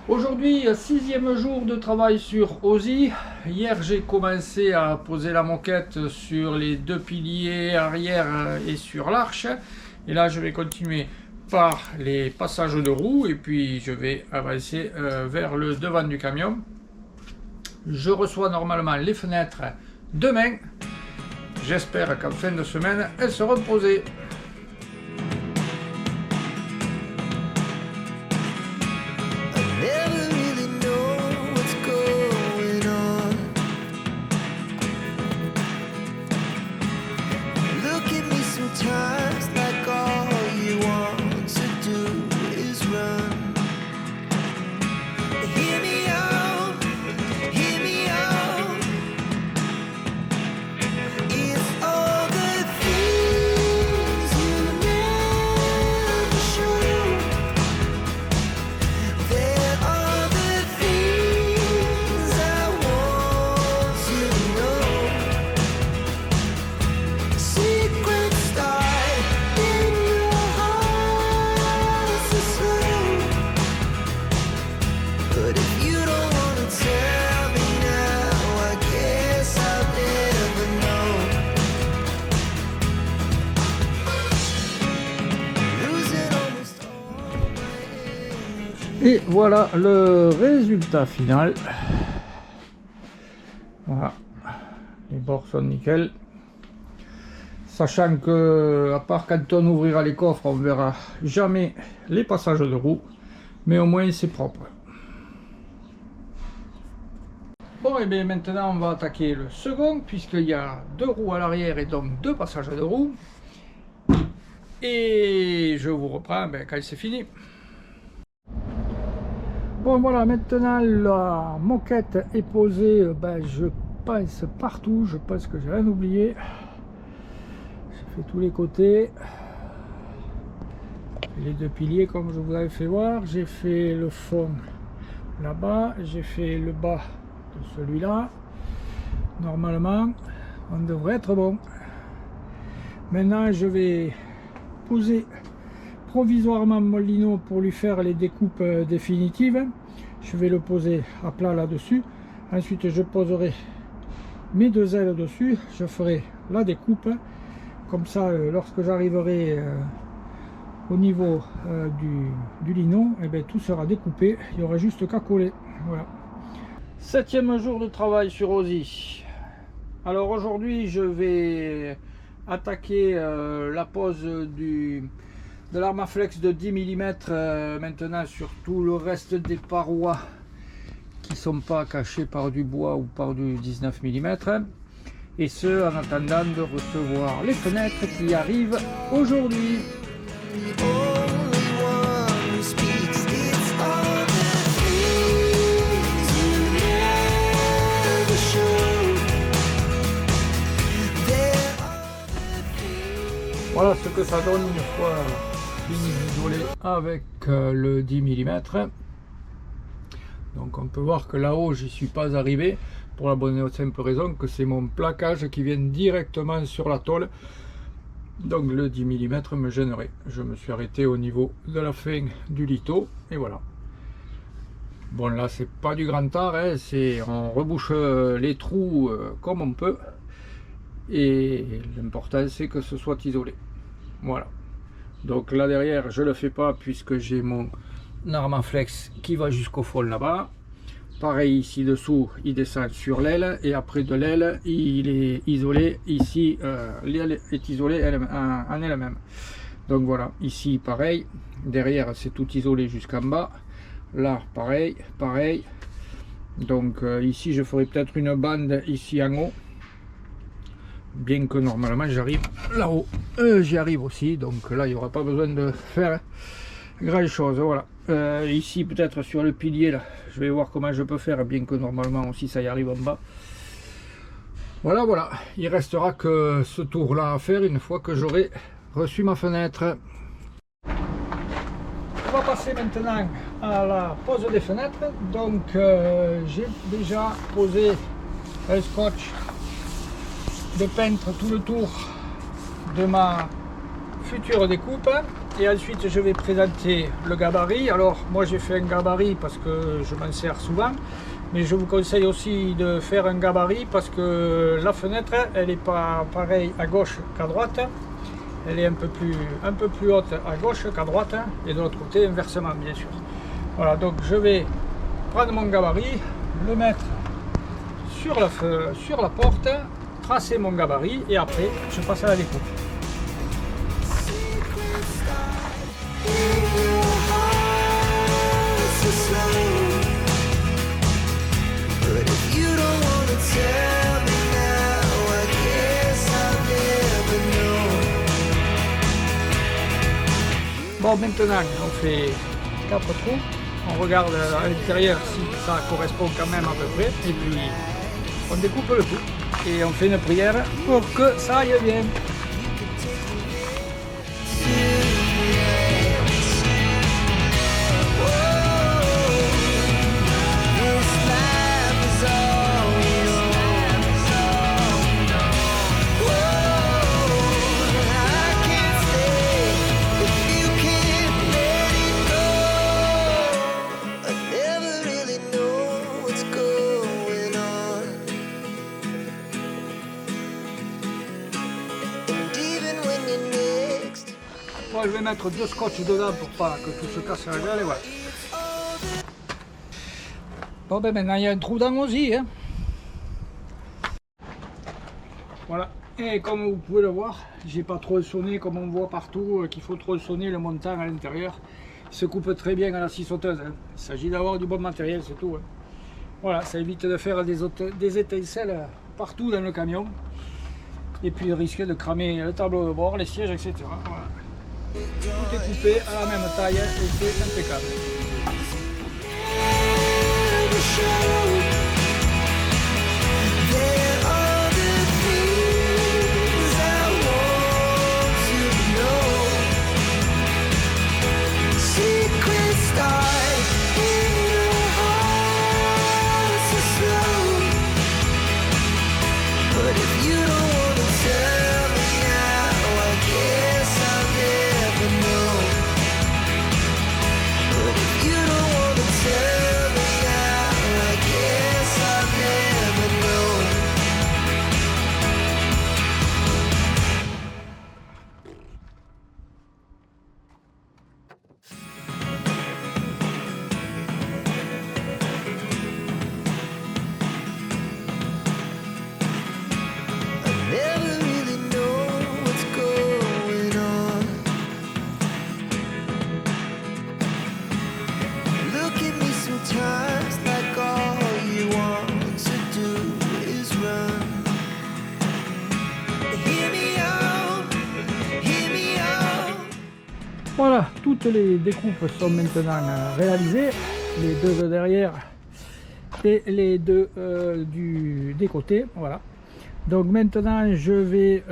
Aujourd'hui, sixième jour de travail sur OSI. Hier, j'ai commencé à poser la moquette sur les deux piliers arrière et sur l'arche. Et là, je vais continuer par les passages de roues et puis je vais avancer vers le devant du camion. Je reçois normalement les fenêtres demain. J'espère qu'en fin de semaine, elles seront posées. Et voilà le résultat final. Voilà, les bords sont nickel. Sachant que, à part quand on ouvrira les coffres, on verra jamais les passages de roues, mais au moins c'est propre. Bon, et bien maintenant on va attaquer le second, puisqu'il y a deux roues à l'arrière et donc deux passages de roues. Et je vous reprends quand c'est fini. Bon voilà, maintenant la moquette est posée, je pense partout, je pense que j'ai rien oublié. J'ai fait tous les côtés. Les deux piliers comme je vous avais fait voir, j'ai fait le fond là-bas, j'ai fait le bas de celui-là. Normalement, on devrait être bon. Maintenant, je vais poser provisoirement mon lino pour lui faire les découpes définitives. Je vais le poser à plat là-dessus. Ensuite, je poserai mes deux ailes dessus. Je ferai la découpe. Comme ça, lorsque j'arriverai au niveau du lino, et bien, tout sera découpé. Il y aura juste qu'à coller. Voilà. Septième jour de travail sur OSI. Alors aujourd'hui, je vais attaquer la pose de l'Armaflex de 10 mm maintenant sur tout le reste des parois qui ne sont pas cachées par du bois ou par du 19 mm. Et ce, en attendant de recevoir les fenêtres qui arrivent aujourd'hui. Voilà ce que ça donne une fois fini d'isoler avec le 10 mm. Donc on peut voir que là-haut j'y suis pas arrivé pour la bonne et simple raison que c'est mon plaquage qui vient directement sur la tôle. Donc le 10 mm me gênerait. Je me suis arrêté au niveau de la fin du lito et voilà. Bon là c'est pas du grand art, hein, on rebouche les trous comme on peut. Et l'important c'est que ce soit isolé. Voilà. Donc là derrière je le fais pas puisque j'ai mon Armaflex qui va jusqu'au fond là-bas. Pareil ici dessous il descend sur l'aile et après de l'aile il est isolé. Ici l'aile est isolée en elle-même. Donc voilà, ici pareil, derrière c'est tout isolé jusqu'en bas. Là pareil. Donc ici je ferai peut-être une bande ici en haut. Bien que normalement j'arrive là-haut, j'y arrive aussi, donc là il n'y aura pas besoin de faire grand chose. Voilà, ici peut-être sur le pilier là, je vais voir comment je peux faire, bien que normalement aussi ça y arrive en bas. Voilà, il restera que ce tour là à faire une fois que j'aurai reçu ma fenêtre. On va passer maintenant à la pose des fenêtres. Donc j'ai déjà posé un scotch de peintre tout le tour de ma future découpe. Et ensuite je vais présenter le gabarit. Alors moi j'ai fait un gabarit parce que je m'en sers souvent, mais je vous conseille aussi de faire un gabarit parce que la fenêtre elle n'est pas pareille à gauche qu'à droite. Elle est un peu plus haute à gauche qu'à droite, et de l'autre côté inversement bien sûr. Voilà, donc je vais prendre mon gabarit, le mettre sur la porte, tracer mon gabarit et après je passe à la découpe. Bon, maintenant on fait 4 trous, on regarde à l'intérieur si ça correspond quand même à peu près, et puis on découpe le tout et on fait une prière pour que ça aille bien. Bon, je vais mettre 2 scotch dedans pour pas que tout se casse la gueule et voilà. Bon ben maintenant il y a un trou dans aussi, hein. Voilà, et comme vous pouvez le voir, j'ai pas trop sonné comme on voit partout qu'il faut trop sonner le montant à l'intérieur. Il se coupe très bien à la scie sauteuse, hein. Il s'agit d'avoir du bon matériel, c'est tout, hein. Voilà, ça évite de faire des étincelles partout dans le camion. Et puis risquer de cramer le tableau de bord, les sièges, etc. Voilà. Tout est coupé à la même taille et c'est impeccable. Voilà, toutes les découpes sont maintenant réalisées, les deux de derrière et les deux des côtés, voilà. Donc maintenant je vais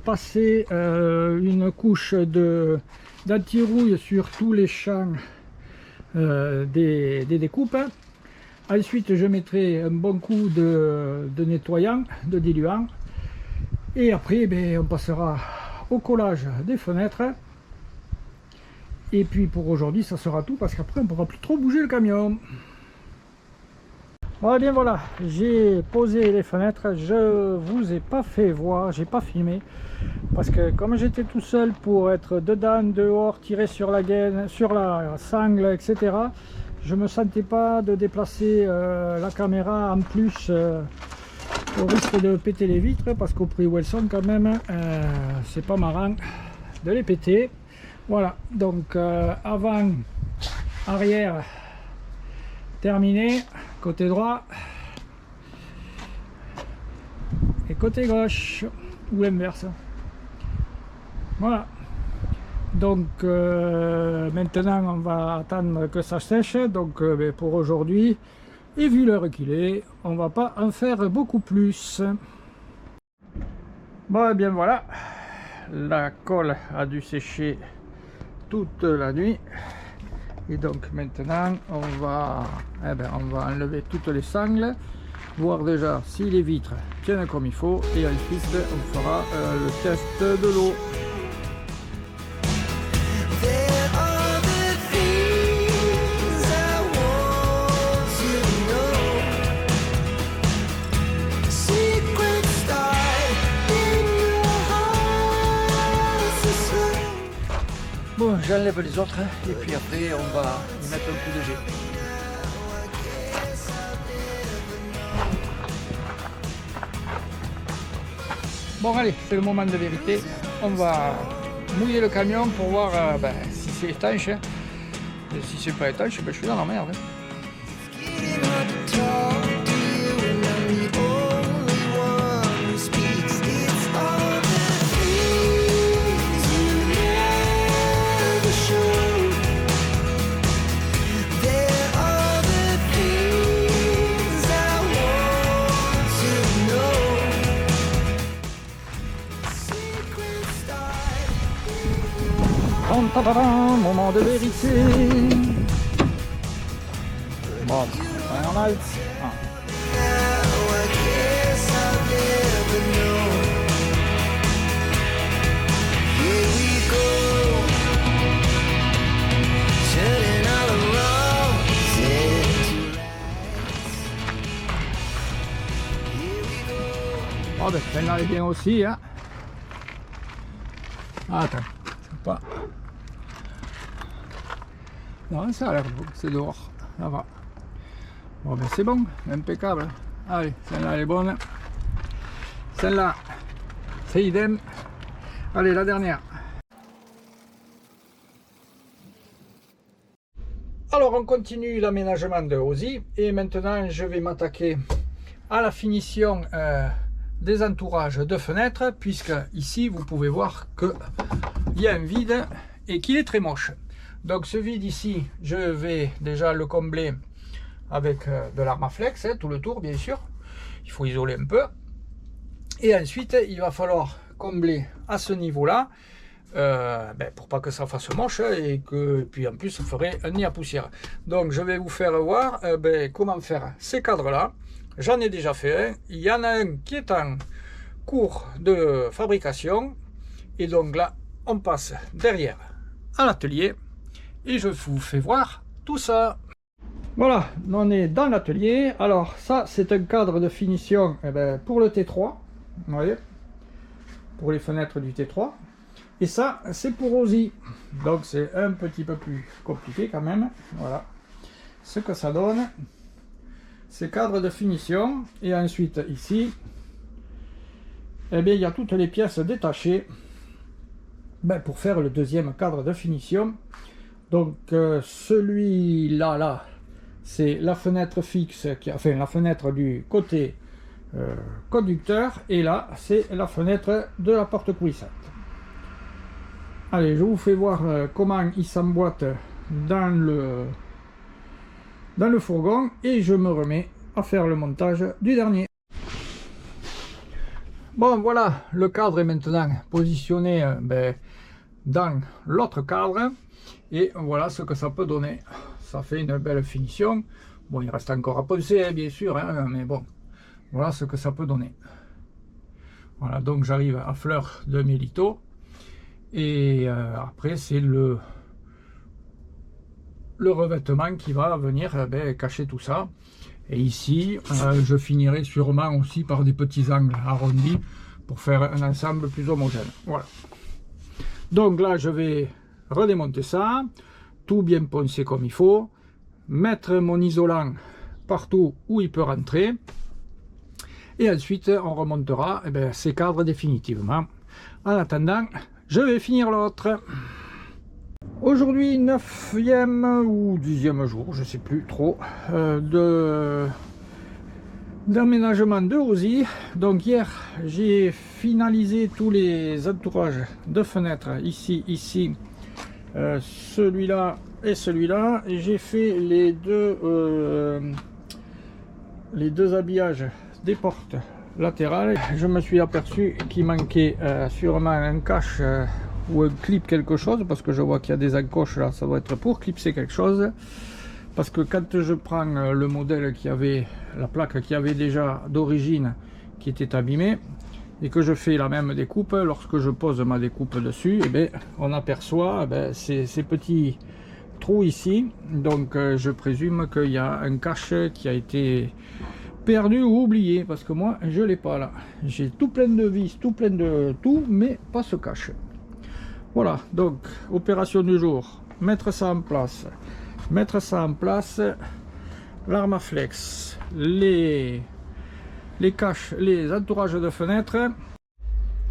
passer une couche d'anti-rouille sur tous les champs des découpes. Ensuite je mettrai un bon coup de nettoyant, de diluant, et après on passera au collage des fenêtres. Et puis pour aujourd'hui ça sera tout, parce qu'après on ne pourra plus trop bouger le camion. Bon, bien voilà, j'ai posé les fenêtres, je vous ai pas fait voir, j'ai pas filmé, parce que comme j'étais tout seul pour être dedans, dehors, tirer sur la gaine, sur la sangle, etc., je me sentais pas de déplacer la caméra en plus au risque de péter les vitres, parce qu'au prix où elles sont quand même, c'est pas marrant de les péter. Voilà, donc avant, arrière, terminé, côté droit et côté gauche, ou l'inverse. Voilà, donc maintenant on va attendre que ça sèche. Donc pour aujourd'hui, et vu l'heure qu'il est, on va pas en faire beaucoup plus. Bon, et bien voilà, la colle a dû sécher toute la nuit, et donc maintenant on va enlever toutes les sangles, voir déjà si les vitres tiennent comme il faut, et ensuite on fera le test de l'eau. Bon, j'enlève les autres et puis après on va y mettre un coup de jet. Bon allez, c'est le moment de vérité. On va mouiller le camion pour voir si c'est étanche. Et si c'est pas étanche, je suis dans la merde. Moment de vérité. Bon, c'est normal. Ah. Oh ben celle-là est bien aussi hein. Attends, c'est pas. Non, ça a l'air beau, c'est dehors, ça va. Bon ben c'est bon, impeccable. Allez, celle-là elle est bonne. Celle-là, c'est idem. Allez, la dernière. Alors on continue l'aménagement de Ozzy et maintenant je vais m'attaquer à la finition des entourages de fenêtres, puisque ici vous pouvez voir qu'il y a un vide et qu'il est très moche. Donc ce vide ici, je vais déjà le combler avec de l'Armaflex, tout le tour bien sûr. Il faut isoler un peu. Et ensuite, il va falloir combler à ce niveau-là, pour pas que ça fasse moche et que puis en plus ça ferait un nid à poussière. Donc je vais vous faire voir comment faire ces cadres-là. J'en ai déjà fait un. Il y en a un qui est en cours de fabrication. Et donc là, on passe derrière à l'atelier. Et je vous fais voir tout ça. Voilà, on est dans l'atelier. Alors ça, c'est un cadre de finition pour le T3. Vous voyez, pour les fenêtres du T3. Et ça, c'est pour Ozzy. Donc c'est un petit peu plus compliqué quand même. Voilà ce que ça donne. Ces cadres de finition. Et ensuite ici, il y a toutes les pièces détachées pour faire le deuxième cadre de finition. Donc celui-là, là, c'est la fenêtre fixe, enfin la fenêtre du côté conducteur, et là, c'est la fenêtre de la porte coulissante. Allez, je vous fais voir comment il s'emboîte dans le fourgon, et je me remets à faire le montage du dernier. Bon, voilà, le cadre est maintenant positionné dans l'autre cadre. Et voilà ce que ça peut donner. Ça fait une belle finition. Bon, il reste encore à poncer, bien sûr, hein, mais bon, voilà ce que ça peut donner. Voilà, donc j'arrive à fleur de mélito. Et après, c'est le revêtement qui va venir cacher tout ça. Et ici, je finirai sûrement aussi par des petits angles arrondis pour faire un ensemble plus homogène. Voilà. Donc là, je vais redémonter ça, tout bien poncer comme il faut, mettre mon isolant partout où il peut rentrer, et ensuite on remontera ces cadres définitivement. En attendant, je vais finir l'autre. Aujourd'hui, 9e ou 10e jour, je sais plus trop, d'aménagement de Ozzy. Donc hier, j'ai finalisé tous les entourages de fenêtres, ici, celui-là et celui-là. J'ai fait les deux habillages des portes latérales. Je me suis aperçu qu'il manquait sûrement un cache ou un clip quelque chose, parce que je vois qu'il y a des encoches là, ça doit être pour clipser quelque chose. Parce que quand je prends le modèle qui avait la plaque qui avait déjà d'origine, qui était abîmée, et que je fais la même découpe, lorsque je pose ma découpe dessus, on aperçoit ces petits trous ici. Donc je présume qu'il y a un cache qui a été perdu ou oublié, parce que moi je l'ai pas là. J'ai tout plein de vis, tout plein de tout, mais pas ce cache. Voilà, donc opération du jour, mettre ça en place. Mettre ça en place, l'Armaflex, les caches, les entourages de fenêtres.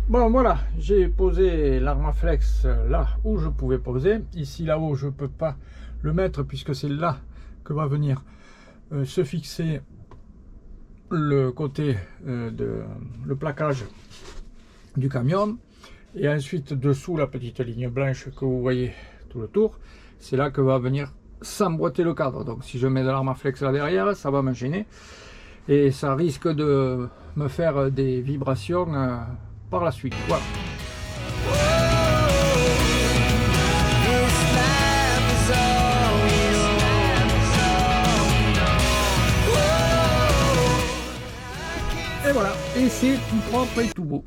Bon voilà, j'ai posé l'Armaflex là où je pouvais poser. Ici là-haut je ne peux pas le mettre puisque c'est là que va venir se fixer le côté le plaquage du camion. Et ensuite dessous la petite ligne blanche que vous voyez tout le tour, c'est là que va venir s'emboîter le cadre. Donc si je mets de l'Armaflex là derrière, ça va me gêner et ça risque de me faire des vibrations par la suite. Voilà. Et voilà, et c'est tout propre et tout beau.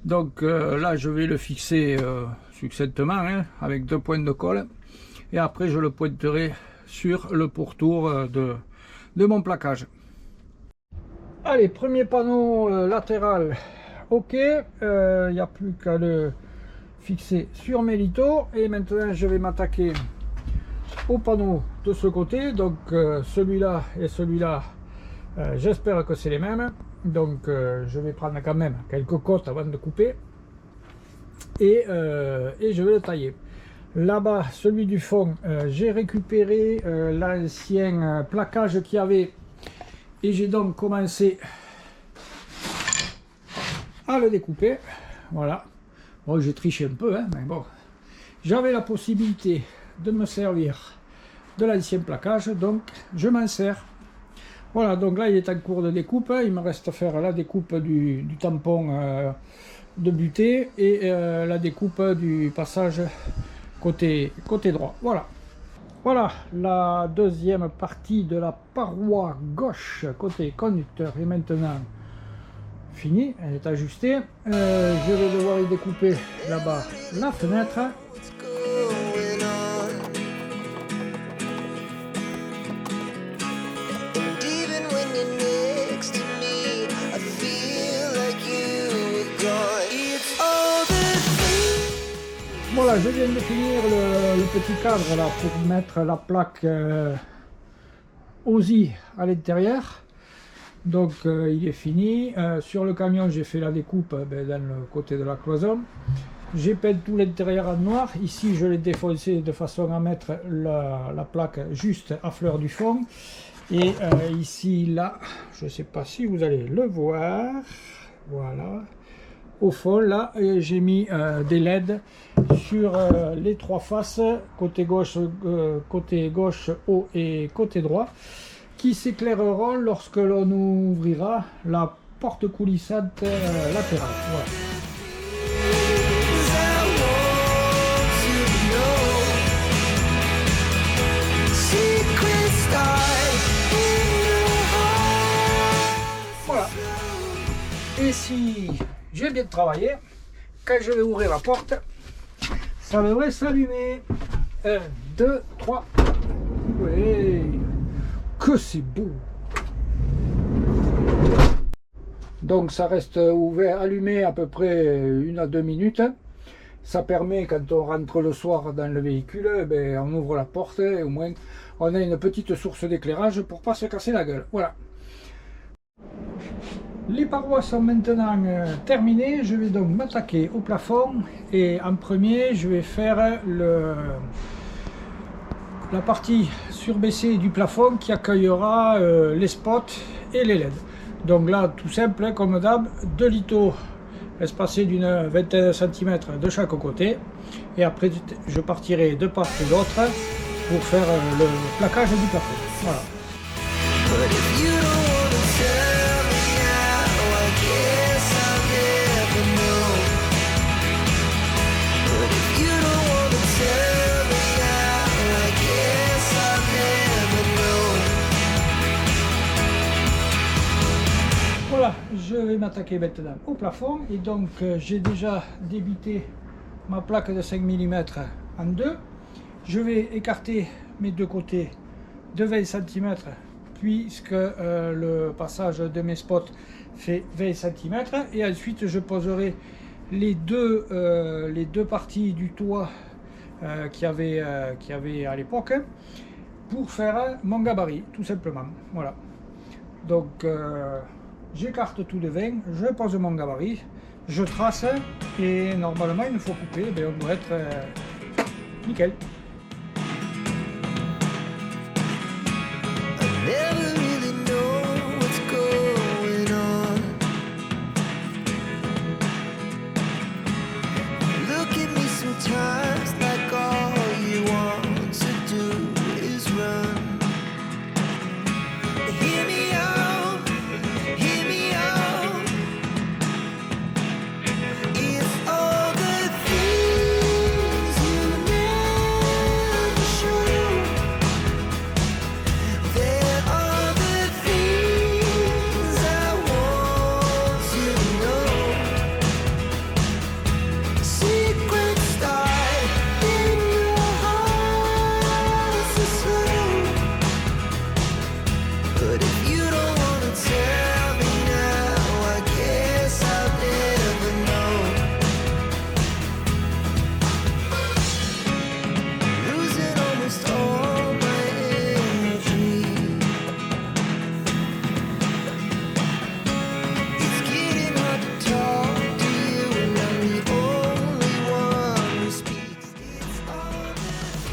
Donc là je vais le fixer succinctement hein, avec 2 points de colle et après je le pointerai sur le pourtour de mon plaquage. Allez, premier panneau latéral, ok, il n'y a plus qu'à le fixer sur mes litos et maintenant je vais m'attaquer au panneau de ce côté. Donc celui-là et celui-là, j'espère que c'est les mêmes. Donc je vais prendre quand même quelques côtes avant de couper et je vais le tailler. Là-bas, celui du fond, j'ai récupéré l'ancien plaquage qu'il y avait et j'ai donc commencé à le découper. Voilà. Bon, j'ai triché un peu, hein, mais bon. J'avais la possibilité de me servir de l'ancien plaquage, donc je m'en sers. Voilà, donc là il est en cours de découpe, il me reste à faire la découpe du tampon de butée et la découpe du passage côté droit. Voilà. Voilà, la deuxième partie de la paroi gauche côté conducteur est maintenant finie, elle est ajustée. Je vais devoir y découper là-bas la fenêtre. Voilà, je viens de finir le petit cadre là pour mettre la plaque OSI à l'intérieur. Donc il est fini. Sur le camion, j'ai fait la découpe dans le côté de la cloison. J'ai peint tout l'intérieur en noir. Ici, je l'ai défoncé de façon à mettre la plaque juste à fleur du fond. Et ici, là, je ne sais pas si vous allez le voir. Voilà. Au fond, là, j'ai mis des LED sur les 3 faces, côté gauche, haut et côté droit, qui s'éclaireront lorsque l'on ouvrira la porte coulissante latérale. Voilà. Voilà. Et si j'ai bien travaillé, quand je vais ouvrir la porte, ça devrait s'allumer. 1, 2, 3. Oui, que c'est beau. Donc ça reste ouvert, allumé à peu près 1 à 2 minutes. Ça permet, quand on rentre le soir dans le véhicule, ben, on ouvre la porte et au moins on a une petite source d'éclairage pour pas se casser la gueule. Voilà. Les parois sont maintenant terminées. Je vais donc m'attaquer au plafond et en premier je vais faire la partie surbaissée du plafond qui accueillera les spots et les LED. Donc là, tout simple, comme d'hab, 2 litos espacés d'une 21 cm de chaque côté. Et après, je partirai de part et d'autre pour faire le plaquage du plafond. Voilà. Voilà, je vais m'attaquer maintenant au plafond et donc j'ai déjà débité ma plaque de 5 mm en deux. Je vais écarter mes deux côtés de 20 cm puisque le passage de mes spots fait 20 cm et ensuite je poserai les deux parties du toit qu'il y avait à l'époque, pour faire mon gabarit, tout simplement. Voilà. Donc j'écarte tout devant, je pose mon gabarit, je trace, et normalement une fois coupé, on doit être nickel.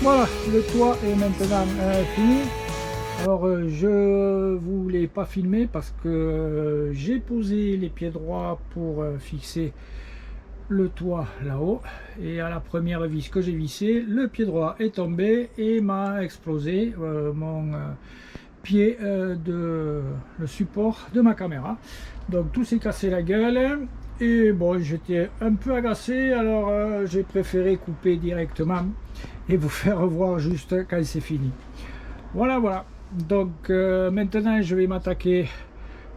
Voilà, le toit est maintenant fini. Alors je vous l'ai pas filmé parce que j'ai posé les pieds droits pour fixer le toit là-haut, et à la première vis que j'ai vissé, le pied droit est tombé et m'a explosé mon pied le support de ma caméra. Donc tout s'est cassé la gueule, et bon, j'étais un peu agacé, alors j'ai préféré couper directement et vous faire voir juste quand c'est fini. Voilà. Donc maintenant je vais m'attaquer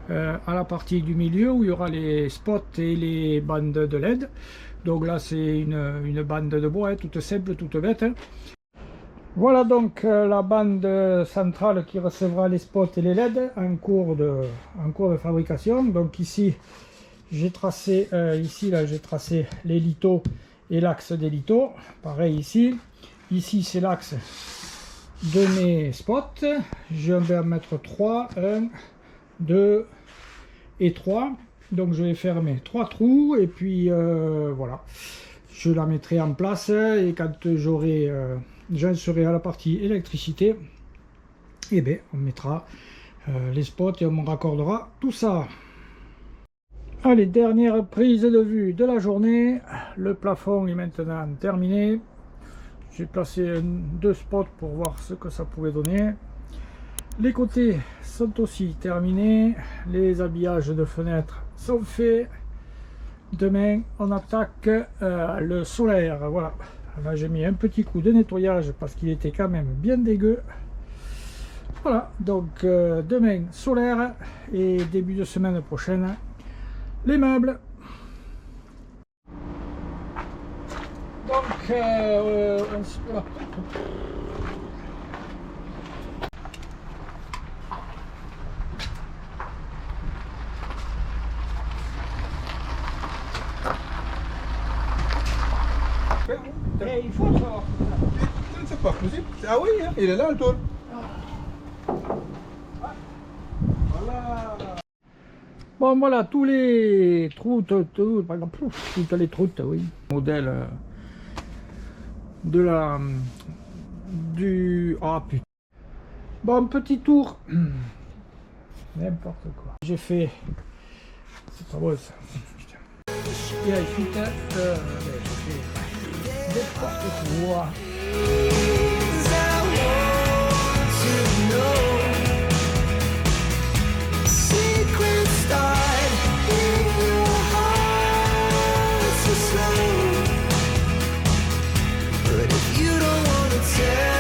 à la partie du milieu où il y aura les spots et les bandes de LED. Donc là c'est une bande de bois, toute simple, toute bête. Voilà donc la bande centrale qui recevra les spots et les LED en cours de fabrication. Donc ici j'ai tracé j'ai tracé les lithos et l'axe des lithos. Pareil ici c'est l'axe de mes spots. Je vais en mettre 3, 1, 2 et 3. Donc je vais faire mes 3 trous, et puis voilà, je la mettrai en place, et quand j'en serai à la partie électricité, et bien on mettra les spots et on me raccordera tout ça. Allez, dernière prise de vue de la journée. Le plafond est maintenant terminé. J'ai placé 2 spots pour voir ce que ça pouvait donner. Les côtés sont aussi terminés. Les habillages de fenêtres sont faits. Demain, on attaque le solaire. Voilà. Là, j'ai mis un petit coup de nettoyage parce qu'il était quand même bien dégueu. Voilà. Donc, demain, solaire, et début de semaine prochaine, les meubles. Donc, on se... il faut savoir. C'est pas possible. Ah oui, hein, il est là le tour. Voilà. Bon, voilà tous les trous, par exemple, toutes les trous, oui. Modèle de la du putain. Bon, petit tour. N'importe quoi. J'ai fait. C'est pas bon ça. Et ensuite, j'ai fait n'importe quoi. But if you don't wanna tell